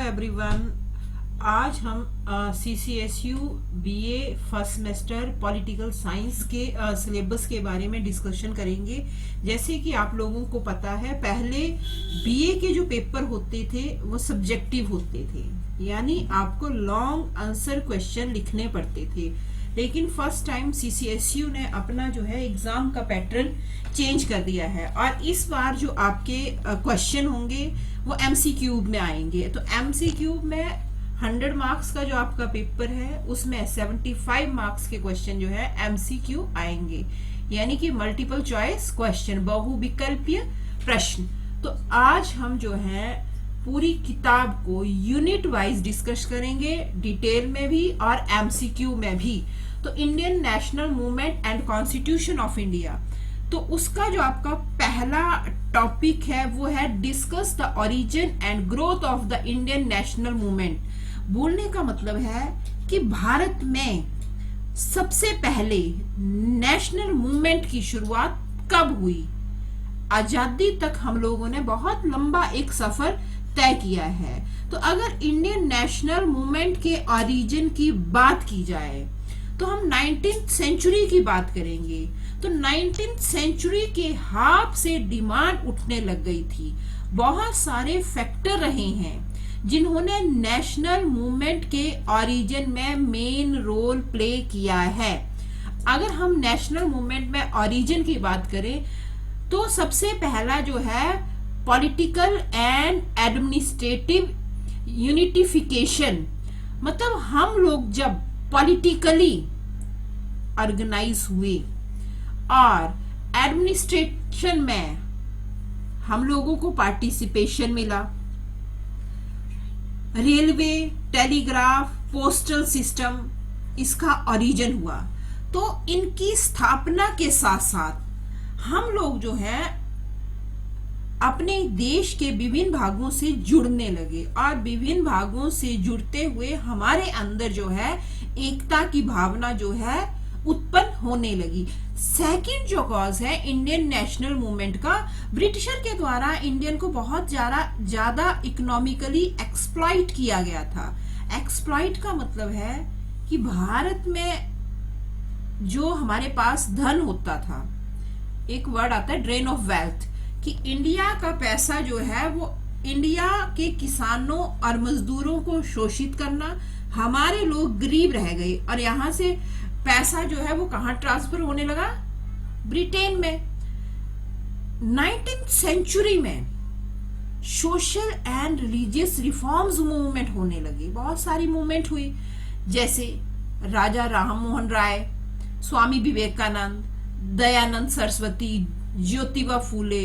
Everyone. आज हम CCSU BA first semester political science के सिलेबस के बारे में डिस्कशन करेंगे। जैसे कि आप लोगों को पता है, पहले BA के जो पेपर होते थे वो सब्जेक्टिव होते थे, यानी आपको लॉन्ग आंसर क्वेश्चन लिखने पड़ते थे। लेकिन फर्स्ट टाइम CCSU ने अपना जो है एग्जाम का पैटर्न चेंज कर दिया है और इस बार जो आपके क्वेश्चन होंगे वो MCQ में आएंगे। तो MCQ में 100 मार्क्स का जो आपका पेपर है उसमें 75 मार्क्स के क्वेश्चन जो है MCQ आएंगे, यानी कि मल्टीपल चॉइस क्वेश्चन, बहुविकल्पीय प्रश्न। तो आज हम जो है पूरी किताब को यूनिट वाइज डिस्कस करेंगे, डिटेल में भी और MCQ में भी। तो Indian national movement and constitution of India, तो उसका जो आपका पहला टॉपिक है वो है discuss the origin and growth of the Indian national movement. बोलने का मतलब है कि भारत में सबसे पहले नेशनल मूवमेंट की शुरुआत कब हुई। आजादी तक हम लोगों ने बहुत लंबा एक सफर तय किया है। तो अगर इंडियन नेशनल मूवमेंट के ओरिजिन की बात की जाए तो हम 19th सेंचुरी की बात करेंगे। तो 19th सेंचुरी के हाफ से डिमांड उठने लग गई थी। बहुत सारे फैक्टर रहे हैं जिन्होंने नेशनल मूवमेंट के ओरिजिन में मेन रोल प्ले किया है। अगर हम नेशनल मूवमेंट में ओरिजिन की बात करें तो सबसे पहला जो है पॉलिटिकल एंड एडमिनिस्ट्रेटिव यूनिटिफिकेशन, मतलब हम लोग जब पॉलिटिकली ऑर्गेनाइज हुए और एडमिनिस्ट्रेशन में हम लोगों को पार्टिसिपेशन मिला। रेलवे, टेलीग्राफ, पोस्टल सिस्टम इसका ओरिजिन हुआ। तो इनकी स्थापना के साथ साथ हम लोग जो है अपने देश के विभिन्न भागों से जुड़ने लगे और विभिन्न भागों से जुड़ते हुए हमारे अंदर जो है एकता की भावना जो है उत्पन्न होने लगी। सेकंड जो कॉज है इंडियन नेशनल मूवमेंट का, ब्रिटिशर के द्वारा इंडियन को बहुत ज्यादा इकोनॉमिकली एक्सप्लॉइट किया गया था। एक्सप्लॉइट का मतलब है कि भारत में जो हमारे पास धन होता था, एक वर्ड आता है ड्रेन ऑफ वेल्थ, कि इंडिया का पैसा जो है वो इंडिया के किसानों और मजदूरों को शोषित करना, हमारे लोग गरीब रह गए और यहां से पैसा जो है वो कहां ट्रांसफर होने लगा, ब्रिटेन में। 19th सेंचुरी में social and religious reforms movement होने लगी। बहुत सारी मूवमेंट हुई, जैसे राजा राम मोहन राय, स्वामी विवेकानंद, दयानंद सरस्वती, ज्योतिबा फूले।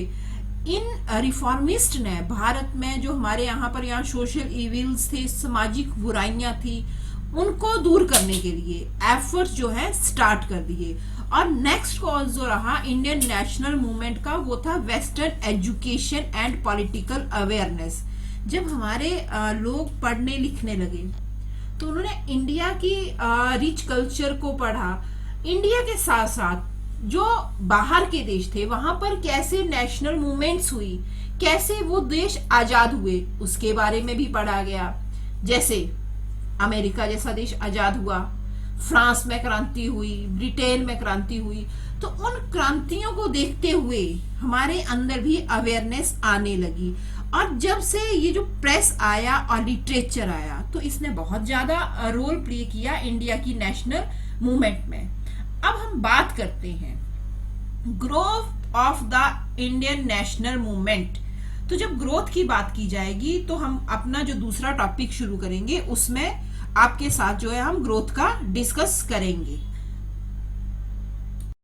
इन रिफॉर्मिस्ट ने भारत में जो हमारे यहाँ सोशल इविल्स थे, सामाजिक बुराइयां थी, उनको दूर करने के लिए एफर्ट्स जो है स्टार्ट कर दिए। और नेक्स्ट कॉज जो रहा इंडियन नेशनल मूवमेंट का वो था western education and political awareness. जब हमारे लोग पढ़ने लिखने लगे तो उन्होंने इंडिया की रिच कल्चर को पढ़ा। इंडिया के साथ साथ जो बाहर के देश थे वहां पर कैसे नेशनल मूवमेंट्स हुई, कैसे वो देश आजाद हुए, उसके बारे में भी पढ़ा गया। जैसे अमेरिका जैसा देश आजाद हुआ, फ्रांस में क्रांति हुई, ब्रिटेन में क्रांति हुई। तो उन क्रांतियों को देखते हुए हमारे अंदर भी अवेयरनेस आने लगी। और जब से ये जो प्रेस आया और लिटरेचर आया तो इसने बहुत ज्यादा रोल प्ले किया इंडिया की नेशनल मूवमेंट में। अब हम बात करते हैं growth of the Indian national movement. तो जब ग्रोथ की बात की जाएगी तो हम अपना जो दूसरा टॉपिक शुरू करेंगे उसमें आपके साथ जो है हम ग्रोथ का डिस्कस करेंगे।